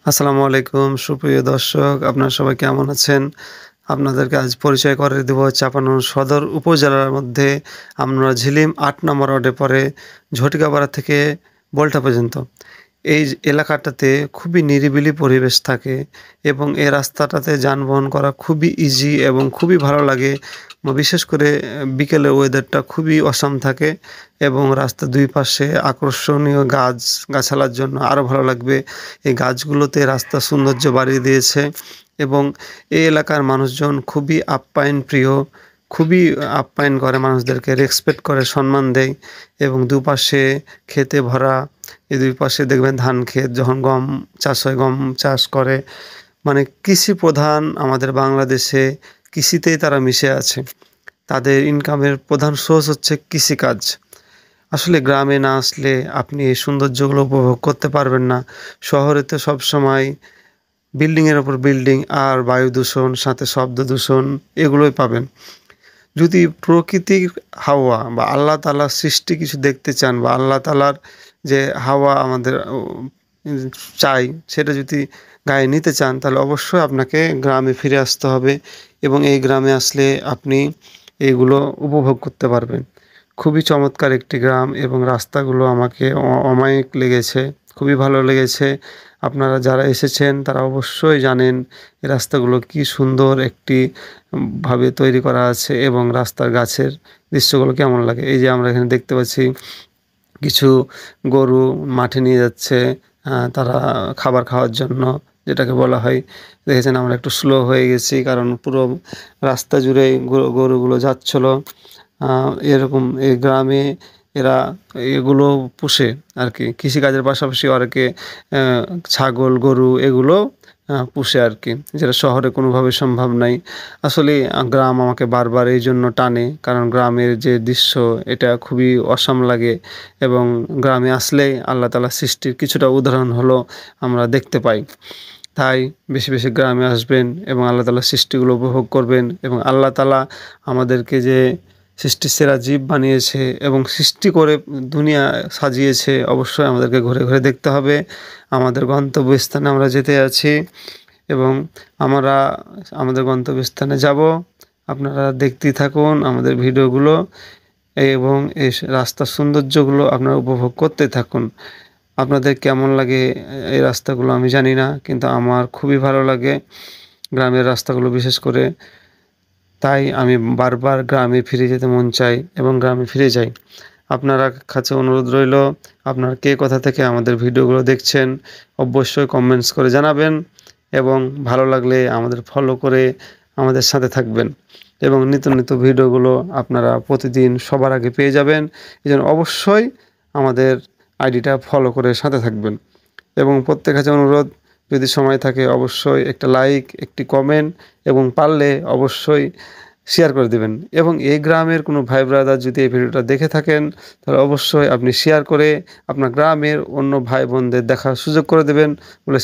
আসসালামু আলাইকুম সুপ্রিয় দর্শক, আপনারা সবাই কেমন আছেন? আপনাদেরকে আজ পরিচয় করে দেব চাঁপাইনবাবগঞ্জ সদর উপজেলার মধ্যে আমরা ঝিলিম ৮ নম্বর ওয়ার্ডে পড়ে ঝটিকাপাড়া থেকে বোল্টা পর্যন্ত। এই এলাকাটাতে খুবই নিরিবিলি পরিবেশ থাকে এবং এই রাস্তাটাতে যানবাহন করা খুবই ইজি এবং খুবই ভালো লাগে। বিশেষ করে বিকেলের ওয়েদারটা খুবই অসাম থাকে এবং রাস্তার দুই পাশে আকর্ষণীয় গাছগাছালার জন্য আরও ভালো লাগবে। এই গাছগুলোতে রাস্তার সৌন্দর্য বাড়িয়ে দিয়েছে এবং এই এলাকার মানুষজন খুবই আপ্যায়ন প্রিয়, খুবই আপ্যায়ন করে মানুষদেরকে, রেসপেক্ট করে, সম্মান দেয় এবং দুপাশে ক্ষেতে ভরা। এই দুই পাশে দেখবেন ধান ক্ষেত, যখন গম চাষ হয় গম চাষ করে। মানে কৃষি প্রধান আমাদের বাংলাদেশে, কৃষিতেই তারা মিশে আছে। তাদের ইনকামের প্রধান সোর্স হচ্ছে কৃষিকাজ। আসলে গ্রামে না আসলে আপনি এই সৌন্দর্যগুলো উপভোগ করতে পারবেন না। শহরে তো সবসময় বিল্ডিংয়ের ওপর বিল্ডিং আর বায়ু দূষণ, সাথে শব্দ দূষণ এগুলোই পাবেন। যদি প্রকৃতির হাওয়া বা আল্লাহ তাআলার সৃষ্টি কিছু দেখতে চান বা আল্লাহ তাআলার যে হাওয়া আমাদের চাই, সেটা যদি গায়ে নিতে চান তাহলে অবশ্যই আপনাকে গ্রামে ফিরে আসতে হবে এবং এই গ্রামে আসলে আপনি এইগুলো উপভোগ করতে পারবেন। খুবই চমৎকার একটি গ্রাম এবং রাস্তাগুলো আমাকে অমায়িক লেগেছে, খুবই ভালো লেগেছে। আপনারা যারা এসেছেন তারা অবশ্যই জানেন এই রাস্তাগুলো কি সুন্দর একটি ভাবে তৈরি করা আছে এবং রাস্তার গাছের দৃশ্যগুলো কেমন লাগে। এই যে আমরা এখানে দেখতে পাচ্ছি কিছু গরু মাঠে নিয়ে যাচ্ছে তারা খাবার খাওয়ার জন্য, যেটাকে বলা হয়। দেখেছেন আমরা একটু স্লো হয়ে গেছি কারণ পুরো রাস্তা জুড়েই গরুগুলো যাচ্ছিল। এরকম এই গ্রামে এরা এগুলো পুষে আর কি, কৃষিকাজের পাশাপাশি অনেকে ছাগল গরু এগুলো পুষে আর কি, যেটা শহরে কোনোভাবে সম্ভব নাই। আসলে গ্রাম আমাকে বারবার এই জন্য টানে, কারণ গ্রামের যে দৃশ্য এটা খুবই অসাম লাগে এবং গ্রামে আসলেই আল্লাহ তাআলার সৃষ্টির কিছুটা উদাহরণ হলো আমরা দেখতে পাই। তাই বেশি বেশি গ্রামে আসবেন এবং আল্লাহ তাআলার সৃষ্টিগুলো উপভোগ করবেন এবং আল্লাহ তাআলা আমাদেরকে যে সৃষ্টির সেরা জীব বানিয়েছে এবং সৃষ্টি করে দুনিয়া সাজিয়েছে, অবশ্যই আমাদেরকে ঘুরে ঘুরে দেখতে হবে। আমাদের গন্তব্যস্থানে আমরা যেতে আছি এবং আমরা আমাদের গন্তব্যস্থানে যাব। আপনারা দেখতেই থাকুন আমাদের ভিডিওগুলো এবং এই রাস্তার সৌন্দর্যগুলো আপনারা উপভোগ করতে থাকুন। আপনাদের কেমন লাগে এই রাস্তাগুলো আমি জানি না, কিন্তু আমার খুবই ভালো লাগে গ্রামের রাস্তাগুলো বিশেষ করে। তাই আমি বারবার গ্রামে ফিরে যেতে মন চাই এবং গ্রামে ফিরে যাই। আপনারা কাছে অনুরোধ রইল, আপনারা কে কোথা থেকে আমাদের ভিডিওগুলো দেখছেন অবশ্যই কমেন্টস করে জানাবেন এবং ভালো লাগলে আমাদের ফলো করে আমাদের সাথে থাকবেন এবং নিত্য নিত্য ভিডিওগুলো আপনারা প্রতিদিন সবার আগে পেয়ে যাবেন। এজন্য অবশ্যই আমাদের আইডিটা ফলো করে সাথে থাকবেন এবং প্রত্যেক কাছে অনুরোধ, যদি সময় থাকে অবশ্যই একটা লাইক, একটি কমেন্ট এবং পারলে অবশ্যই শেয়ার করে দেবেন এবং এই গ্রামের কোনো ভাই ব্রাদার যদি এই ভিডিওটা দেখে থাকেন তাহলে অবশ্যই আপনি শেয়ার করে আপনার গ্রামের অন্য ভাই বোনদের দেখার সুযোগ করে দেবেন বলে